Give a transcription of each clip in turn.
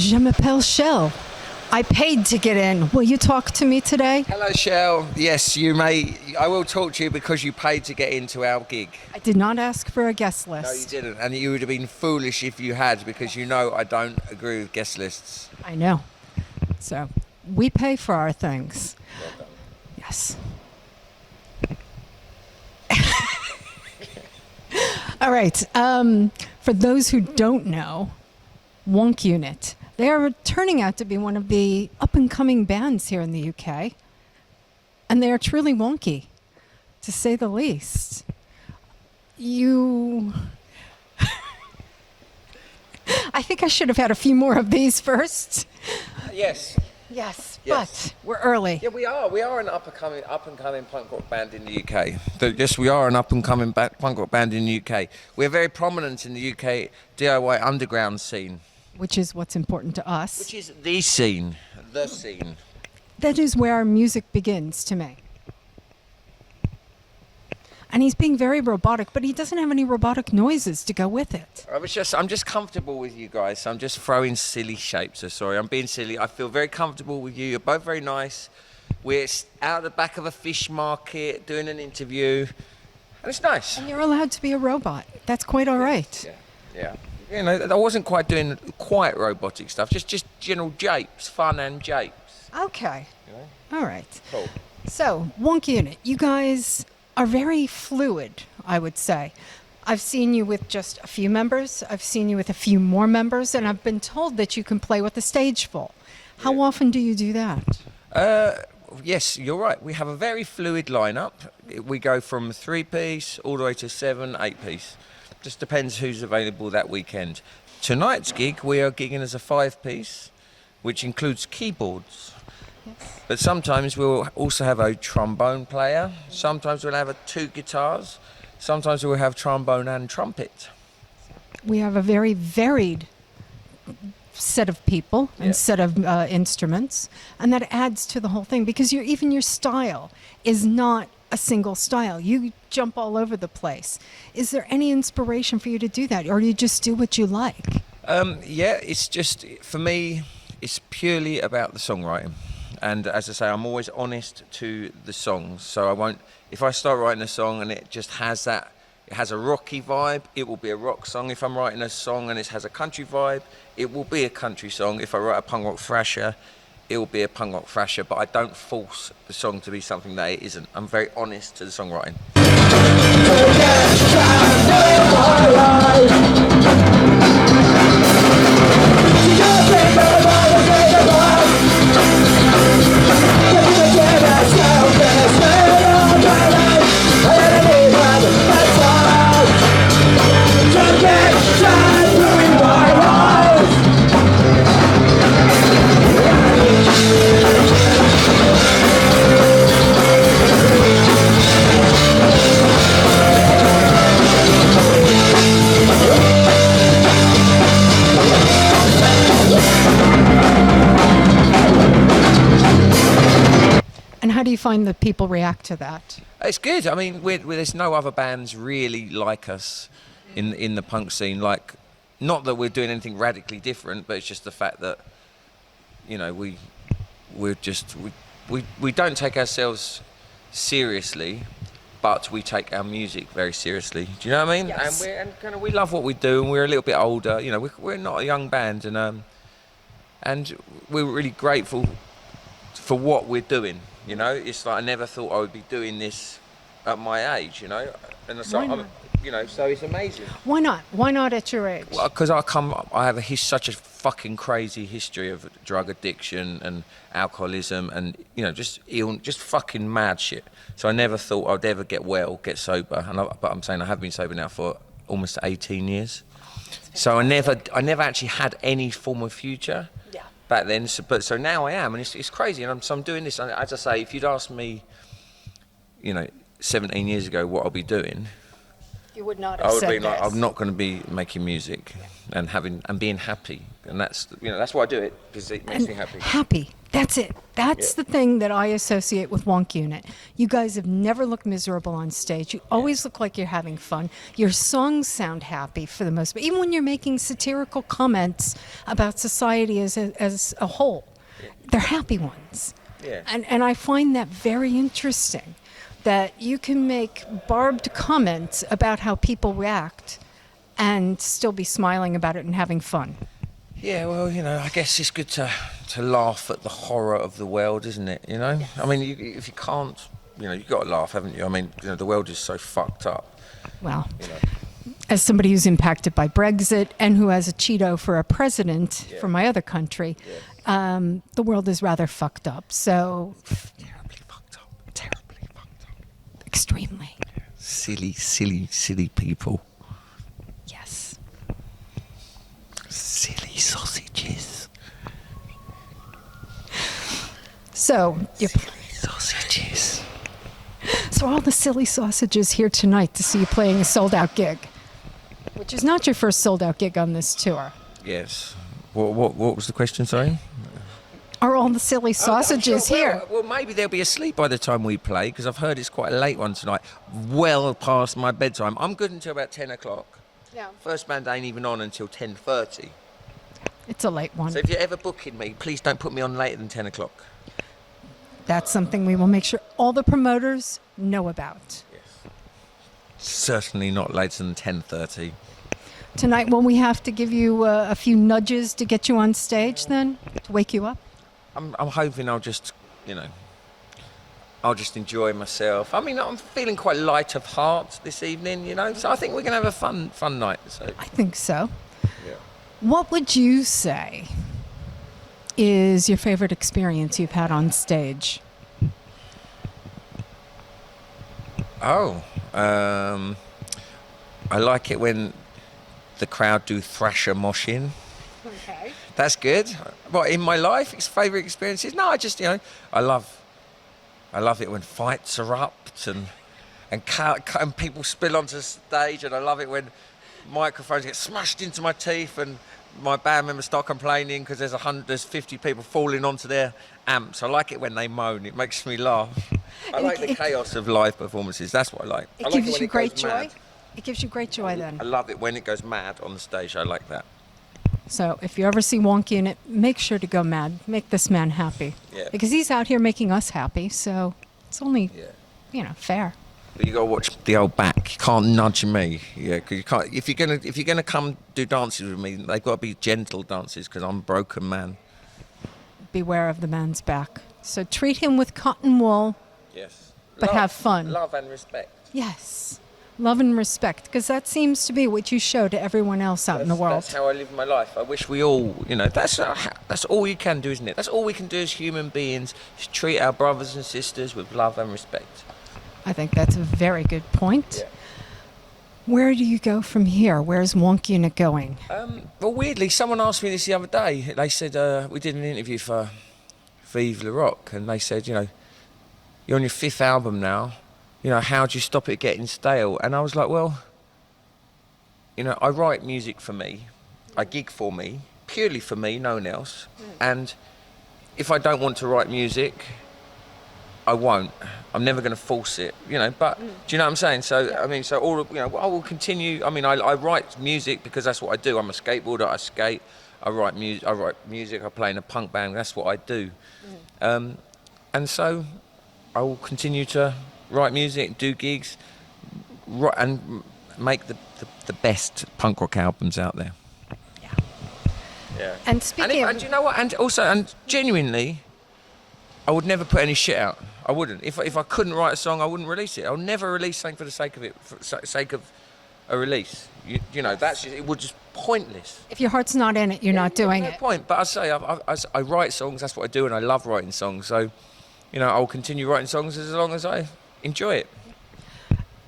Je m'appelle Shell. I paid to get in. Will you talk to me today? Hello, Shell. Yes, you may. I will talk to you because you paid to get into our gig. I did not ask for a guest list. No, you didn't. And you would have been foolish if you had, because you know I don't agree with guest lists. I know. So, we pay for our things. Well done. Yes. All right. For those who don't know, Wonk Unit. They are turning out to be one of the up-and-coming bands here in the UK. And they are truly wonky, to say the least. I think I should have had a few more of these first. Yes. Yes, Yes. but we're early. Yeah, we are. We are an up-and-coming punk rock band in the UK. Yes, we are an up-and-coming punk rock band in the UK. We're very prominent in the UK DIY underground scene. Which is what's important to us. Which is the scene. The scene. That is where our music begins, to me. And he's being very robotic, but he doesn't have any robotic noises to go with it. I'm just comfortable with you guys. So I'm just throwing silly shapes. So sorry, I'm being silly. I feel very comfortable with you. You're both very nice. We're out the back of a fish market doing an interview, and it's nice. And you're allowed to be a robot. That's quite all right. Yeah. You know, I wasn't quite doing quite robotic stuff. Just general japes, fun and japes. Okay. You know? All right. Cool. So, Wonk Unit, you guys are very fluid, I would say. I've seen you with just a few members. I've seen you with a few more members, and I've been told that you can play with a stage full. How often do you do that? Yes, you're right. We have a very fluid lineup. We go from 3-piece all the way to 7, 8-piece. Just depends who's available that weekend. Tonight's gig, we are gigging as a 5-piece, which includes keyboards. Yes. But sometimes we'll also have a trombone player. Sometimes we'll have 2 guitars. Sometimes we'll have trombone and trumpet. We have a very varied set of people and set of instruments, and that adds to the whole thing, because even your style is not a single style. You jump all over the place. Is there any inspiration for you to do that, or do you just do what you like? It's just, for me, it's purely about the songwriting. And as I say, I'm always honest to the songs. So I won't, if I start writing a song and it just has that, it has a rocky vibe, it will be a rock song. If I'm writing a song and it has a country vibe, it will be a country song. If I write a punk rock thrasher, it will be a punk rock thrasher. But I don't force the song to be something that it isn't. I'm very honest to the songwriting. How do you find that people react to that? It's good. I mean, there's no other bands really like us in the punk scene. Like, not that we're doing anything radically different, but it's just the fact that, you know, we don't take ourselves seriously, but we take our music very seriously. Do you know what I mean? Yes. And we love what we do, and we're a little bit older. You know, we're not a young band, and we're really grateful for what we're doing. You know, it's like I never thought I would be doing this at my age, you know, and so so it's amazing. Why not? Why not at your age? Well, because I have such a fucking crazy history of drug addiction and alcoholism, and just fucking mad shit. So I never thought I'd ever get sober, but I'm saying I have been sober now for almost 18 years. So I never actually had any form of future. Yeah. Back then, so now I am, and it's crazy, and I'm doing this. And as I say, if you'd asked me, 17 years ago what I'll be doing, you would not have I would said be like, this. I'm not going to be making music and being happy, and that's why I do it, because it makes me happy. Happy. That's it. That's the thing that I associate with Wonk Unit. You guys have never looked miserable on stage. You always look like you're having fun. Your songs sound happy for the most part. Even when you're making satirical comments about society as a whole, they're happy ones. Yeah. And I find that very interesting, that you can make barbed comments about how people react and still be smiling about it and having fun. Yeah, well, I guess it's good to laugh at the horror of the world, isn't it? Yes. I mean, if you can't, you've got to laugh, haven't you? I mean, the world is so fucked up. Well, as somebody who's impacted by Brexit and who has a Cheeto for a president from my other country, the world is rather fucked up. So Terribly fucked up. Terribly fucked up. Extremely. Silly, silly, silly people. Yes. Silly sausages. So Silly sausages. So all the silly sausages here tonight to see you playing a sold-out gig, which is not your first sold-out gig on this tour. Yes. What was the question, sorry? Are all the silly sausages here? Well, maybe they'll be asleep by the time we play, because I've heard it's quite a late one tonight, well past my bedtime. I'm good until about 10 o'clock. Yeah. First band ain't even on until 10:30. It's a late one. So if you're ever booking me, please don't put me on later than 10 o'clock. That's something we will make sure all the promoters know about. Yes. Certainly not later than 10:30. Tonight, will we have to give you a few nudges to get you on stage then, to wake you up? I'm hoping I'll just enjoy myself. I mean, I'm feeling quite light of heart this evening, so I think we're going to have a fun night. So. I think so. Yeah. What would you say is your favorite experience you've had on stage? Oh, I like it when the crowd do thrasher moshing. Okay. That's good. What, in my life, favourite experiences? No, I just, I love it when fights erupt and people spill onto the stage, and I love it when microphones get smashed into my teeth and my band members start complaining because there's 50 people falling onto their amps. I like it when they moan. It makes me laugh. I like the chaos of live performances. That's what I like. It gives you great joy? It gives you great joy then. I love it when it goes mad on the stage. I like that. So if you ever see Wonk Unit, make sure to go mad. Make this man happy. Yeah. Because he's out here making us happy, so it's only, fair. But you got to watch the old back. You can't nudge me. Yeah, 'cause you can't. If you're gonna come do dances with me, they've got to be gentle dances because I'm a broken man. Beware of the man's back. So treat him with cotton wool, Yes. but have fun. Love and respect. Yes. Love and respect, because that seems to be what you show to everyone else out in the world. That's how I live my life. I wish we all, that's all you can do, isn't it? That's all we can do as human beings, is treat our brothers and sisters with love and respect. I think that's a very good point. Yeah. Where do you go from here? Where's Wonk Unit going? Well, weirdly, someone asked me this the other day. They said, we did an interview for Yves Le Rock, and they said, you're on your 5th album now. How do you stop it getting stale? And I was like, well, I write music for me. I gig for me, purely for me, no one else. And if I don't want to write music, I won't. I'm never going to force it, but do you know what I'm saying? So, I mean, I will continue. I mean, I write music because that's what I do. I'm a skateboarder, I skate, I write music, I play in a punk band, that's what I do. And so I will continue to write music, do gigs, and make the best punk rock albums out there. Yeah. And speaking and you know what? And genuinely, I would never put any shit out. I wouldn't. If I couldn't write a song, I wouldn't release it. I'll never release something for the sake of it, for the sake of a release. It would just pointless. if your heart's not in it, you're not doing No it. point. But I say I write songs. That's what I do, and I love writing songs. So, I'll continue writing songs as long as I enjoy it.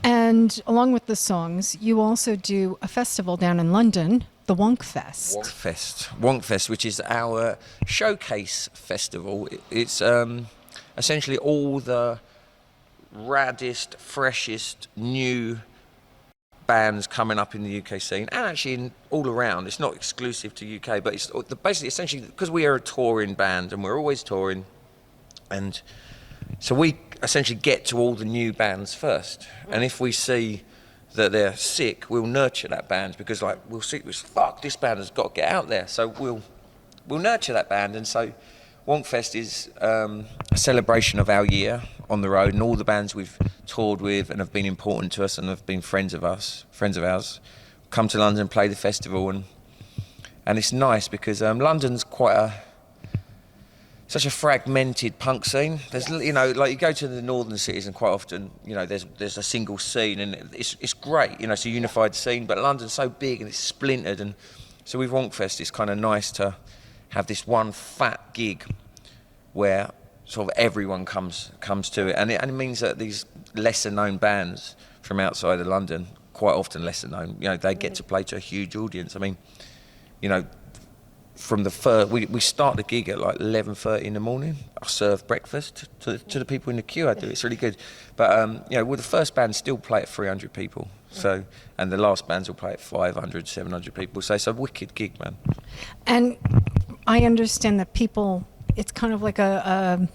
And along with the songs, you also do a festival down in London, the Wonkfest. Wonkfest, which is our showcase festival. It's essentially all the raddest, freshest, new bands coming up in the UK scene, and actually all around. It's not exclusive to UK, but it's basically essentially because we are a touring band and we're always touring, and so we essentially get to all the new bands first. And if we see that they're sick, we'll nurture that band, because like we'll see, fuck, this band has got to get out there. So we'll nurture that band. And so Wonkfest is a celebration of our year on the road, and all the bands we've toured with and have been important to us and have been friends of ours, come to London, play the festival, and it's nice because London's such a fragmented punk scene. There's, you know, like you go to the northern cities and quite often, you know, there's a single scene and it's great, you know, it's a unified scene, but London's so big and it's splintered, and so with Wonkfest it's kind of nice to have this one fat gig where sort of everyone comes to it, and it means that these lesser known bands from outside of London, quite often lesser known, you know, they get to play to a huge audience. I mean, you know, from the first, we start the gig at like 11:30 in the morning. I serve breakfast to the people in the queue. I do. It's really good. But you know, well, the first band still play at 300 people. So, and the last bands will play at 500, 700 people. So it's a wicked gig, man. And I understand that people, it's kind of like a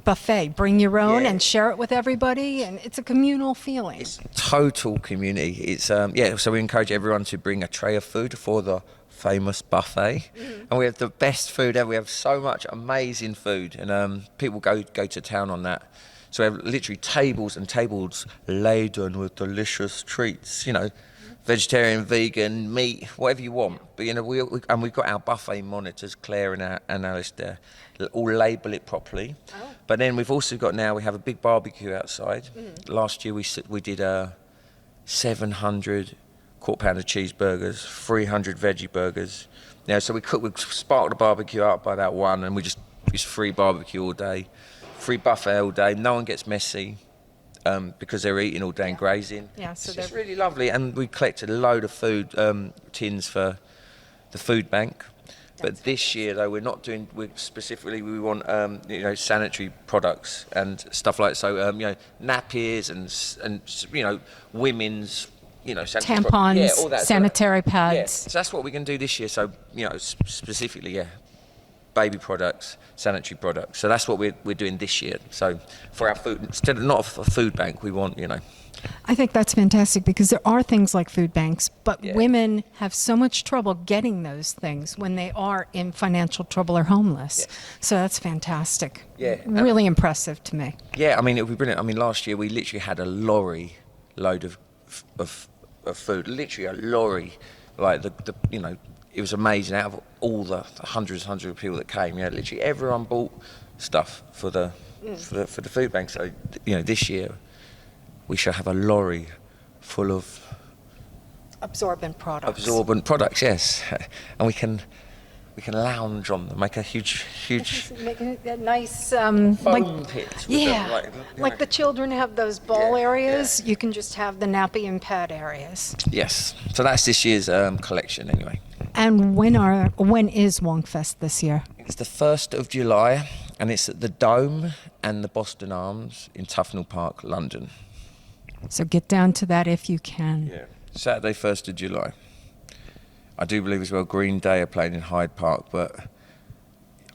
buffet. Bring your own and share it with everybody, and it's a communal feeling. It's total community. It's so we encourage everyone to bring a tray of food for the famous buffet, and we have the best food ever. We have so much amazing food, and people go to town on that. So we have literally tables and tables laden with delicious treats, you know, vegetarian, vegan, meat, whatever you want. But you know, we've got our buffet monitors, Claire and Alistair, all label it properly. But then we've also got, now we have a big barbecue outside. Last year we did 700 quarter-pounder cheeseburgers, 300 veggie burgers. Now, so we sparked the barbecue up by about 1, and it's free barbecue all day, free buffet all day. No one gets messy because they're eating all day and grazing. Yeah, so it's really lovely. And we collected a load of food tins for the food bank. But this year, though, we want you know, sanitary products and stuff like, so you know, nappies and you know, women's, you know, tampons, all that, sanitary pads. Yeah, so that's what we can do this year. So, you know, specifically, baby products, sanitary products. So that's what we're doing this year. So for our food, instead of not a food bank, we want, you know. I think that's fantastic, because there are things like food banks, but women have so much trouble getting those things when they are in financial trouble or homeless. So that's fantastic. Yeah. Really impressive to me. Yeah, I mean, it would be brilliant. I mean, last year we literally had a lorry load of food, literally a lorry, like the you know, it was amazing. Out of all the hundreds of people that came, yeah, literally everyone bought stuff for the food bank. So, you know, this year we shall have a lorry full of absorbent products. Yes, and we can lounge on them, make a huge make a nice foam pit. Like the children have those ball areas. You can just have the nappy and pad areas. Yes, so that's this year's collection anyway. And when is Wonkfest this year? It's the 1st of July, and it's at the Dome and the Boston Arms in Tufnell Park, London. So get down to that if you can. Yeah, Saturday, 1st of July. I do believe as well Green Day are playing in Hyde Park, but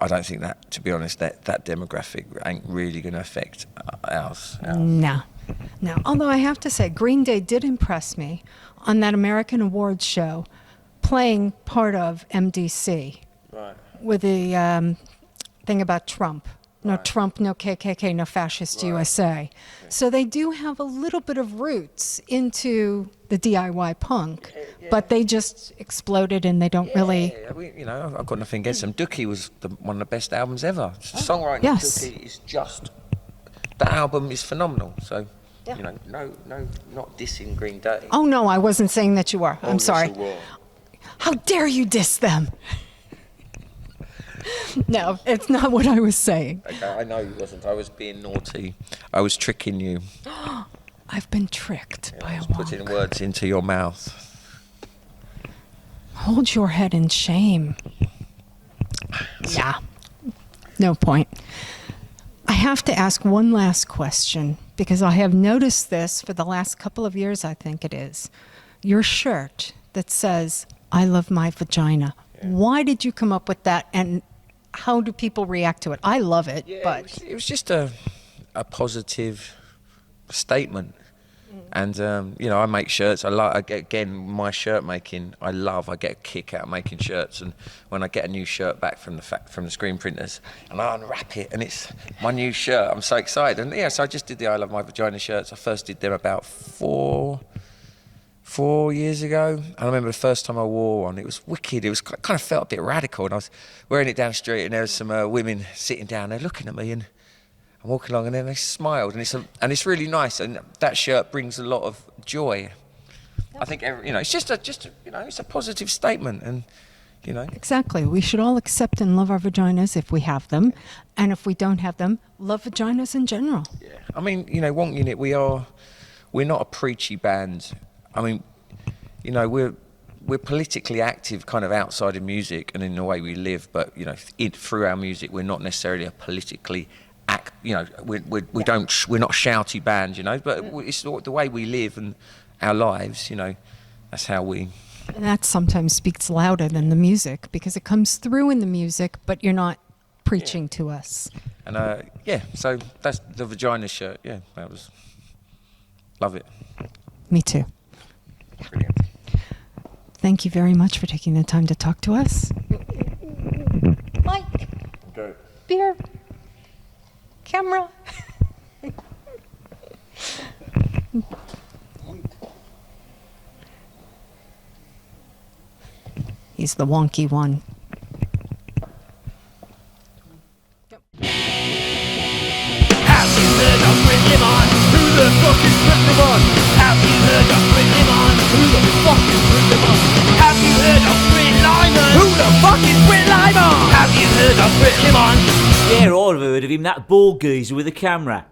I don't think that, to be honest, that demographic ain't really going to affect ours. No. Although I have to say, Green Day did impress me on that American Awards show, playing part of MDC. Right. With the thing about Trump. No Trump, no KKK, no fascist USA. So they do have a little bit of roots into the DIY punk, but they just exploded and they don't really... You know, I've got nothing against them. Dookie was one of the best albums ever. Songwriting Dookie is just... That album is phenomenal. So, you know, no, not dissing Green Day. Oh, no, I wasn't saying that you were. I'm sorry. How dare you diss them? No, it's not what I was saying. Okay, I know you wasn't. I was being naughty. I was tricking you. I've been tricked by a wonk. Putting words into your mouth. Hold your head in shame. Yeah, no point. I have to ask one last question, because I have noticed this for the last couple of years, I think it is. your shirt that says, "I love my vagina." Yeah. Why did you come up with that, and how do people react to it? I love it, but it was just a positive statement. And I make shirts. Again, my shirt making. I get a kick out of making shirts. And when I get a new shirt back from the screen printers, and I unwrap it, and it's my new shirt, I'm so excited. And so I just did the "I Love My Vagina" shirts. I first did them about four years ago. And I remember the first time I wore one, it was wicked. It was kind of felt a bit radical. And I was wearing it down the street, and there was some women sitting down there looking at me, and I'm walking along, and then they smiled, and it's really nice, and that shirt brings a lot of joy. I think it's just it's a positive statement, and exactly. We should all accept and love our vaginas if we have them, and if we don't have them, love vaginas in general. Yeah. I mean, Wonk Unit, we're not a preachy band. I mean, we're politically active, kind of outside of music and in the way we live, but through our music, we're not necessarily a politically we're not shouty band, but it's the way we live and our lives, that's how we. And that sometimes speaks louder than the music, because it comes through in the music, but you're not preaching to us. And so that's the Vagina shirt. Yeah, that was, love it. Me too. Brilliant. Thank you very much for taking the time to talk to us. Mike. Okay. Beer. Camera. He's the wonky one. Have you heard of Brit Limon? Who the fuck is Brit Limon? Have you heard of Brit Limon? Who the fuck is Brit Limon? Have you heard of Brit Limon? Who the fuck is Brit Limon? Have you heard of Brit Limon? Yeah, I've heard of him, that bald geezer with a camera.